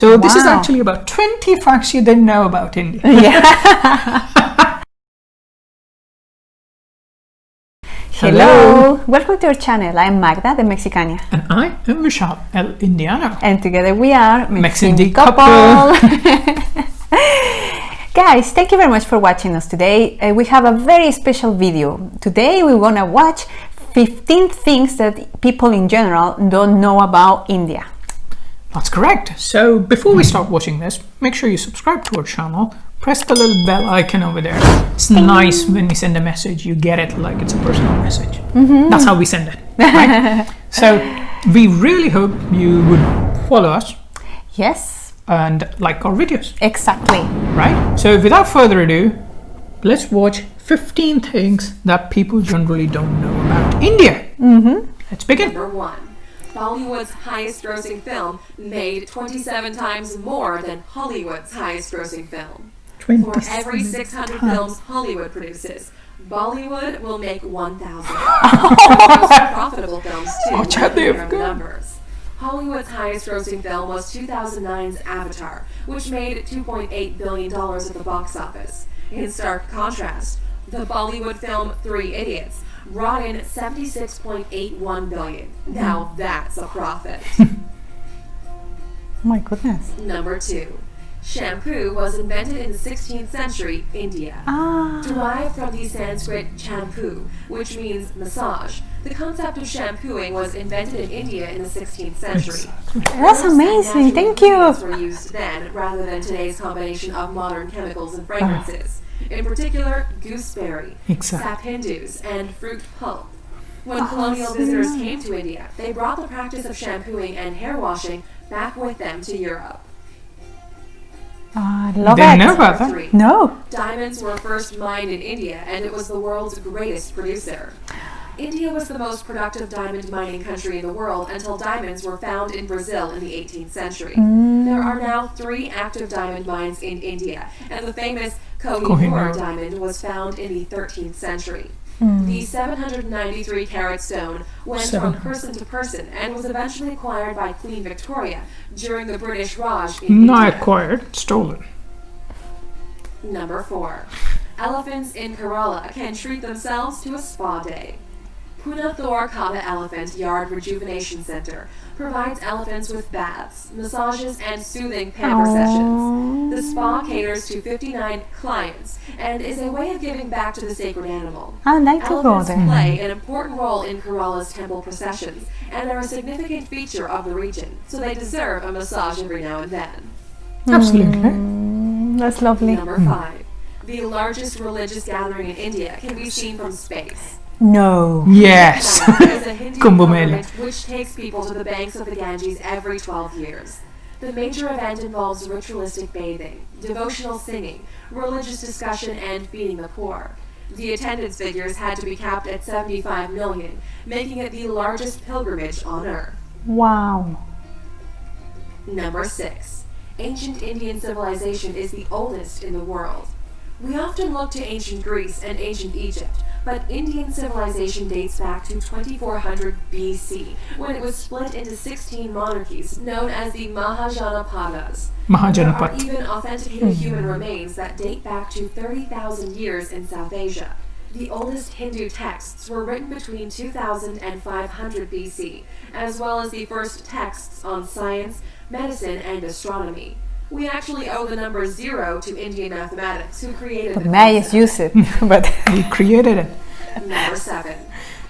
So this is actually about 20 facts you didn't know about India. Yeah. Hello, welcome to our channel. I'm Magda, the Mexicana. And I am Mahal, el Indiano. And together we are Mexican couple. Guys, thank you very much for watching us today. We have a very special video. Today we're gonna watch 15 things that people in general don't know about India. That's correct. So before we start watching this, make sure you subscribe to our channel. Press the little bell icon over there. It's nice when we send a message, you get it like it's a personal message. That's how we send it, right? So we really hope you would follow us. Yes. And like our videos. Exactly. Right? So without further ado, let's watch 15 things that people generally don't know about India. Let's begin. Number 1. Bollywood's highest grossing film made 27 times more than Hollywood's highest grossing film. For every 600 films Hollywood produces, Bollywood will make 1,000. Most profitable films too, compare the numbers. Hollywood's highest grossing film was 2009's Avatar, which made $2.8 billion at the box office. In stark contrast, the Bollywood film Three Idiots brought in $76.81 billion. Now that's a profit. Oh my goodness. Number 2. Shampoo was invented in the 16th century, India. Derived from the Sanskrit champu, which means massage. The concept of shampooing was invented in India in the 16th century. That's amazing, thank you. Were used then, rather than today's combination of modern chemicals and fragrances. In particular, gooseberry, sap hindus, and fruit pulp. When colonial visitors came to India, they brought the practice of shampooing and hair washing back with them to Europe. I love Didn't it. know about that. No. Diamonds were first mined in India, and it was the world's greatest producer. India was the most productive diamond mining country in the world until diamonds were found in Brazil in the 18th century. There are now 3 active diamond mines in India, and the famous Kohinoor diamond was found in the 13th century. The 793 carat stone went from person to person and was eventually acquired by Queen Victoria during the British Raj in Not India. acquired, stolen. Number 4. Elephants in Kerala can treat themselves to a spa day. Punathur Kata Elephant Yard Rejuvenation Center provides elephants with baths, massages, and soothing pamper sessions. The spa caters to 59 clients and is a way of giving back to the sacred animal. I'd like to go Elephants there. play an important role in Kerala's temple processions and are a significant feature of the region, so they deserve a massage every now and then. Absolutely. That's lovely. Number 5. The largest religious gathering in India can be seen from space. No. Yes. Is a Hindu Kumbh Mela. pilgrimage which takes people to the banks of the Ganges every 12 years. The major event involves ritualistic bathing, devotional singing, religious discussion, and feeding the poor. The attendance figures had to be capped at 75 million, making it the largest pilgrimage on Earth. Wow. Number 6. Ancient Indian civilization is the oldest in the world. We often look to ancient Greece and ancient Egypt, but Indian civilization dates back to 2400 BC, when it was split into 16 monarchies, known as the Mahajanapadas. There are even authenticated human remains that date back to 30,000 years in South Asia. The oldest Hindu texts were written between 2000 and 500 BC, as well as the first texts on science, medicine, and astronomy. We actually owe the number 0 to Indian mathematics, who created But the Mayas concept. use it. But We created it. Number 7.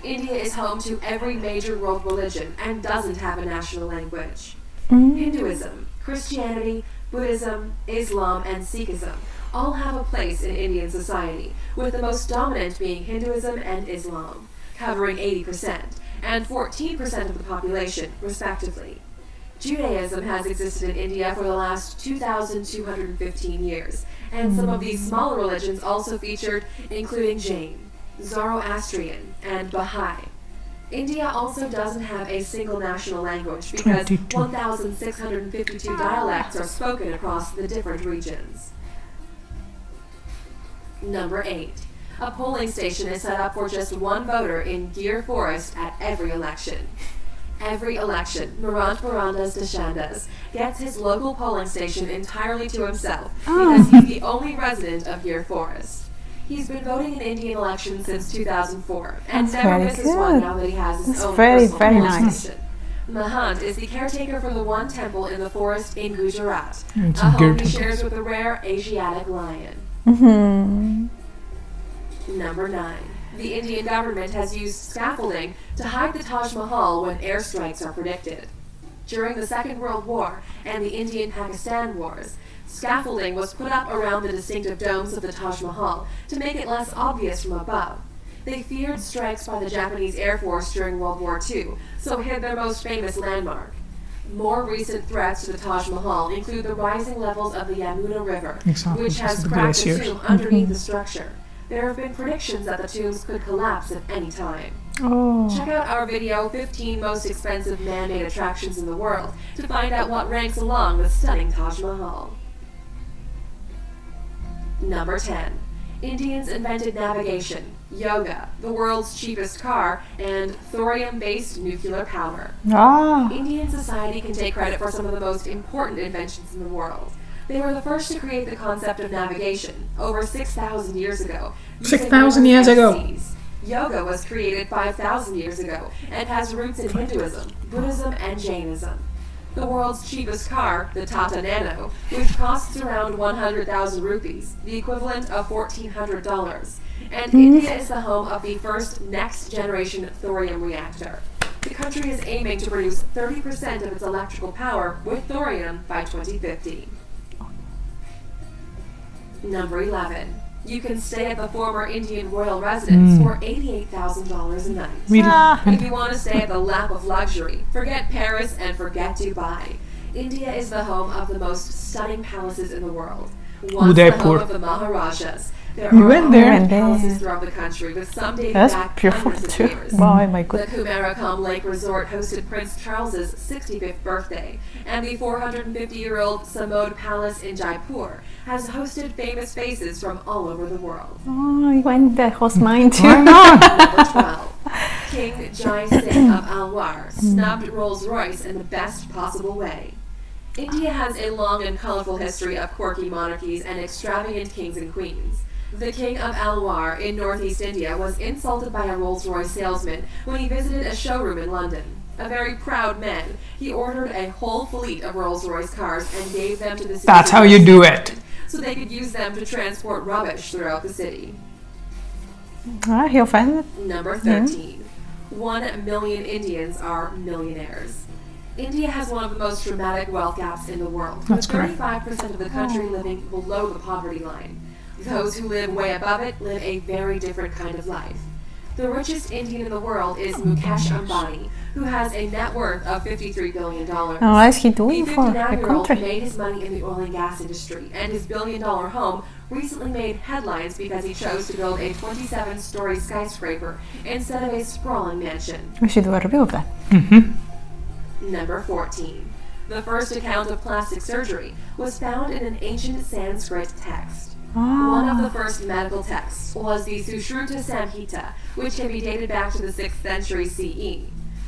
India is home to every major world religion and doesn't have a national language. Hinduism, Christianity, Buddhism, Islam, and Sikhism all have a place in Indian society, with the most dominant being Hinduism and Islam, covering 80% and 14% of the population, respectively. Judaism has existed in India for the last 2,215 years, and some of these smaller religions also featured, including Jain, Zoroastrian, and Baha'i. India also doesn't have a single national language because 1,652 dialects are spoken across the different regions. Number 8. A polling station is set up for just one voter in Gir Forest at every election. Every election, Marant Barandas Deshandas gets his local polling station entirely to himself because he's the only resident of Gir Forest. He's been voting in Indian elections since 2004 and That's never very misses good. one now that he has his That's own very, personal very polling nice. station. Mahant is the caretaker for the one temple in the forest in Gujarat, It's a a home deer he temple. shares with a rare Asiatic lion. Number 9. The Indian government has used scaffolding to hide the Taj Mahal when airstrikes are predicted. During the Second World War and the Indian-Pakistan Wars, scaffolding was put up around the distinctive domes of the Taj Mahal to make it less obvious from above. They feared strikes by the Japanese Air Force during World War II, so hid their most famous landmark. More recent threats to the Taj Mahal include the rising levels of the Yamuna River, Exactly, which has the cracked a glaciers. tomb underneath the structure. There have been predictions that the tombs could collapse at any time. Oh. Check out our video, 15 Most Expensive Man-Made Attractions in the World, to find out what ranks along the stunning Taj Mahal. Number 10. Indians invented navigation, yoga, the world's cheapest car, and thorium-based nuclear power. Indian society can take credit for some of the most important inventions in the world. They were the first to create the concept of navigation, over 6,000 years ago. using 6,000 years rivers and ago. seas. Yoga was created 5,000 years ago and has roots in Hinduism, Buddhism, and Jainism. The world's cheapest car, the Tata Nano, which costs around 100,000 rupees, the equivalent of $1,400. And India is the home of the first next-generation thorium reactor. The country is aiming to produce 30% of its electrical power with thorium by 2050. Number 11. You can stay at the former Indian royal residence for $88,000 a night. If you want to stay at the lap of luxury, forget Paris and forget Dubai. India is the home of the most stunning palaces in the world. Once the home Udaipur. of the Maharajas, there You are went there? hundred palaces throughout the country, with some dating That's back beautiful hundreds of too. years. Wow, my The goodness. Kumarakam Lake Resort hosted Prince Charles's 65th birthday, and the 450-year-old Samod Palace in Jaipur has hosted famous faces from all over the world. Oh, I went there, was mine too. Why not? Number 12. King Jai Singh of Alwar snubbed Rolls-Royce in the best possible way. India has a long and colorful history of quirky monarchies and extravagant kings and queens. The King of Alwar in northeast India was insulted by a Rolls-Royce salesman when he visited a showroom in London. A very proud man, he ordered a whole fleet of Rolls-Royce cars and gave them to the city. That's how you do it. So they could use them to transport rubbish throughout the city. He offended. Number 13. 1 million Indians are millionaires. India has one of the most dramatic wealth gaps in the world, That's with correct. 35% of the country living below the poverty line. Those who live way above it live a very different kind of life. The richest Indian in the world is Mukesh Ambani, who has a net worth of $53 billion. And what is he The doing for the 59-year-old country? made his money in the oil and gas industry, and his billion-dollar home recently made headlines because he chose to build a 27-story skyscraper instead of a sprawling mansion. We should do a review of that. Number 14. The first account of plastic surgery was found in an ancient Sanskrit text. One of the first medical texts was the Sushruta Samhita, which can be dated back to the 6th century CE.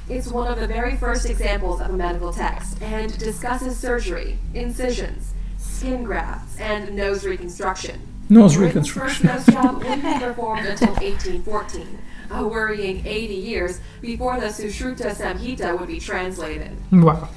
It's one of the very first examples of a medical text and discusses surgery, incisions, skin grafts, and nose reconstruction. Nose Britain's reconstruction. first nose job wouldn't be performed until 1814, a worrying 80 years before the Sushruta Samhita would be translated. Wow.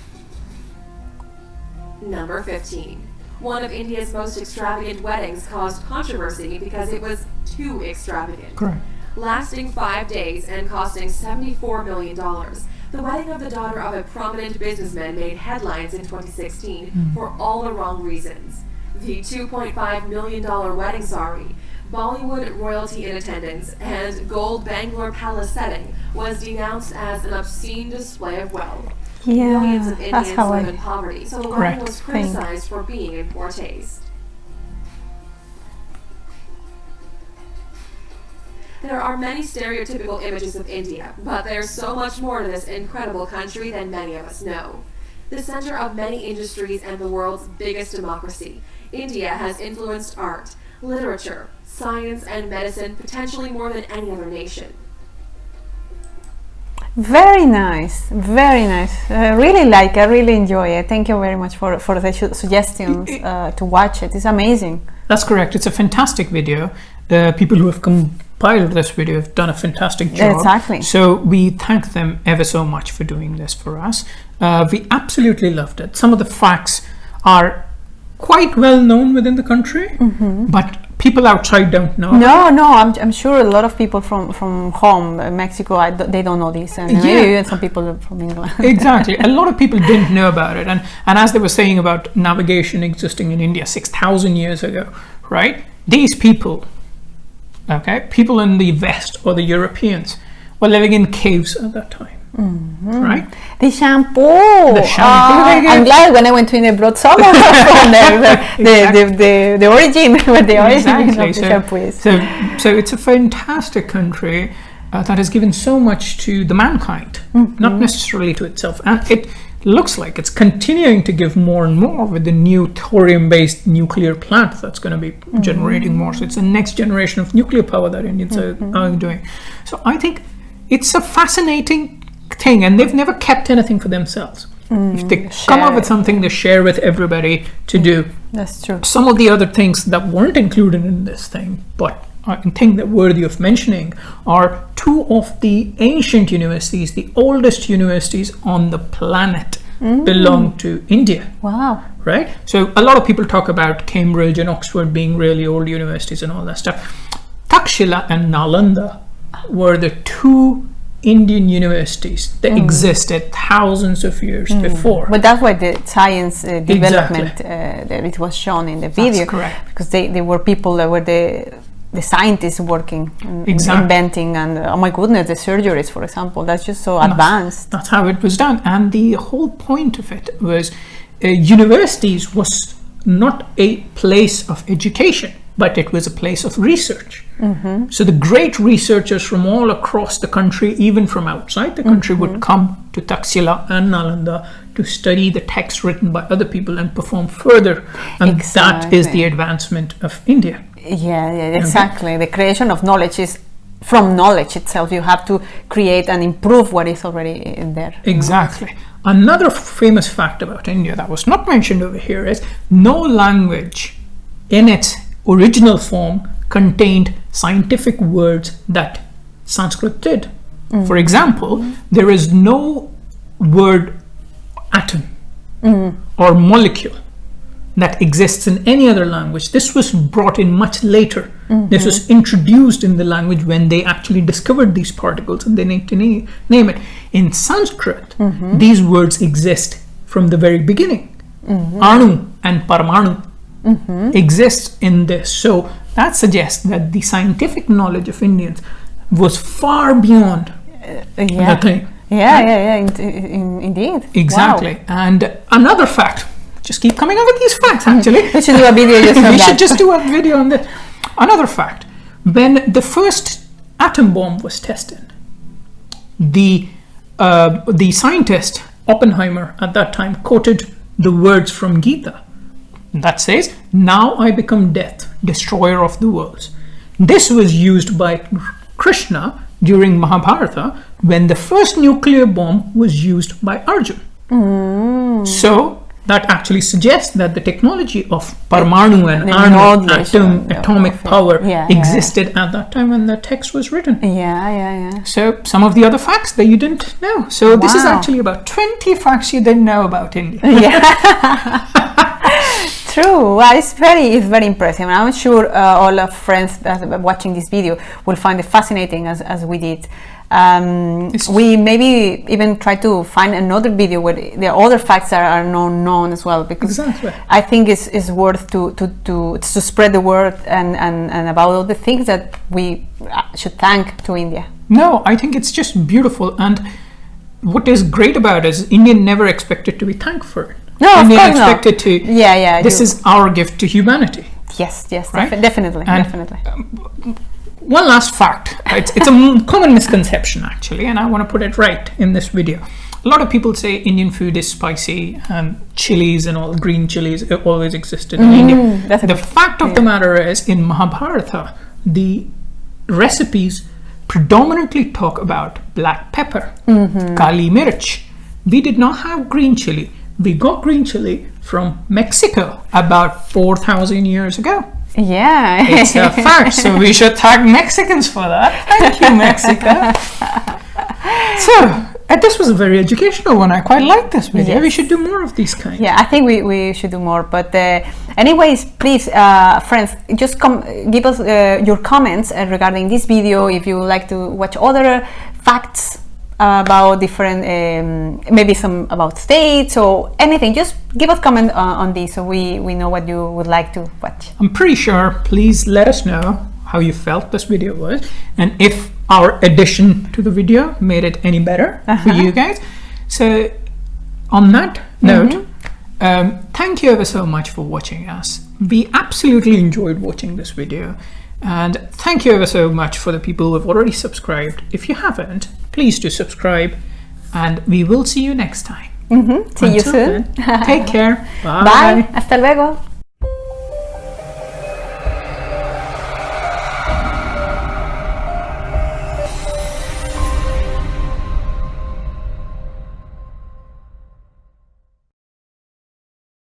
Number 15. One of India's most extravagant weddings caused controversy because it was too extravagant. Correct. Lasting 5 days and costing $74 million, the wedding of the daughter of a prominent businessman made headlines in 2016 for all the wrong reasons. The $2.5 million wedding sari, Bollywood royalty in attendance, and gold Bangalore palace setting was denounced as an obscene display of wealth. Millions of Yeah, that's Indians how live I in poverty, so the Correct. wedding was think. criticized for being in poor taste. There are many stereotypical images of India, but there's so much more to this incredible country than many of us know. The center of many industries and the world's biggest democracy, India has influenced art, literature, science, and medicine potentially more than any other nation. Very nice, very nice. I really enjoy it. Thank you very much for the suggestions to watch it. It's amazing. That's correct. It's a fantastic video. The people who have compiled this video have done a fantastic job. Exactly. So we thank them ever so much for doing this for us. We absolutely loved it. Some of the facts are quite well known within the country, but people outside don't know. No, I'm sure a lot of people from home, Mexico, they don't know this, and maybe even some people from England. Exactly. A lot of people didn't know about it, and as they were saying about navigation existing in India 6,000 years ago, right? These people, people in the West or the Europeans, were living in caves at that time. Right? The shampoo. I'm glad when I went to India, I brought some from there. The origin, where the origin of the shampoo is. So it's a fantastic country that has given so much to the mankind, not necessarily to itself, and it looks like it's continuing to give more and more with the new thorium-based nuclear plant that's going to be generating more. So it's the next generation of nuclear power that Indians are doing. So I think it's a fascinating thing, and they've never kept anything for themselves. If they come up with something, they share with everybody to do. That's true. Some of the other things that weren't included in this thing, but I think that worthy of mentioning, are two of the ancient universities, the oldest universities on the planet, belong to India. Wow. Right? So a lot of people talk about Cambridge and Oxford being really old universities and all that stuff. Takshila and Nalanda were the two Indian universities that existed thousands of years before. But that's why the science development that it was shown in the video. That's correct. Because they were people that were the scientists working, inventing, and oh my goodness, the surgeries, for example, that's just so advanced. That's how it was done. And the whole point of it was universities was not a place of education, but it was a place of research. So the great researchers from all across the country, even from outside the country, would come to Takshila and Nalanda to study the texts written by other people and perform further. And that is the advancement of India. Yeah, exactly. The creation of knowledge is from knowledge itself. You have to create and improve what is already in there. Exactly. Another famous fact about India that was not mentioned over here is no language in its original form contained scientific words that Sanskrit did. For example, there is no word atom or molecule that exists in any other language. This was brought in much later. This was introduced in the language when they actually discovered these particles and they need to name it. In Sanskrit, these words exist from the very beginning. Anu and Paramanu exists in this. So that suggests that the scientific knowledge of Indians was far beyond the thing. Indeed. Exactly. Wow. And another fact, just keep coming up with these facts actually. We should do a video just on We that. should just do a video on this. Another fact, when the first atom bomb was tested, the scientist Oppenheimer at that time quoted the words from Gita that says, "Now I become death, destroyer of the worlds." This was used by Krishna during Mahabharata when the first nuclear bomb was used by Arjun. So that actually suggests that the technology of Paramanu and Anu, atomic power, existed at that time when the text was written. So some of the other facts that you didn't know. So this is actually about 20 facts you didn't know about India. True. Well, it's very impressive, and I'm sure all our friends that are watching this video will find it fascinating as we did. We maybe even try to find another video where the other facts are known as well, because I think it's worth to spread the word and about all the things that we should thank to India. No, I think it's just beautiful, and what is great about it is India never expected to be thanked for it. No, India of course expected to. This is our gift to humanity. Yes, right? Definitely. One last fact. It's a common misconception actually, and I want to put it right in this video. A lot of people say Indian food is spicy and chilies and all green chilies always existed in India. The fact of the matter is, in Mahabharata, the recipes predominantly talk about black pepper, kali mirch. We did not have green chili. We got green chili from Mexico about 4,000 years ago. Yeah. It's a fact, so we should thank Mexicans for that. Thank you, Mexico. So, this was a very educational one. I quite like this video. Yes. We should do more of these kinds. Yeah, I think we should do more. But anyways, please, friends, just give us your comments regarding this video. If you would like to watch other facts about different, maybe some about states or anything, just give us comment on this so we know what you would like to watch. I'm pretty sure. Please let us know how you felt this video was, and if our addition to the video made it any better for you guys. So on that note, thank you ever so much for watching us. We absolutely enjoyed watching this video, and thank you ever so much for the people who have already subscribed. If you haven't, please do subscribe, and we will see you next time. See you soon. Then, take care. Bye. Bye. Hasta luego.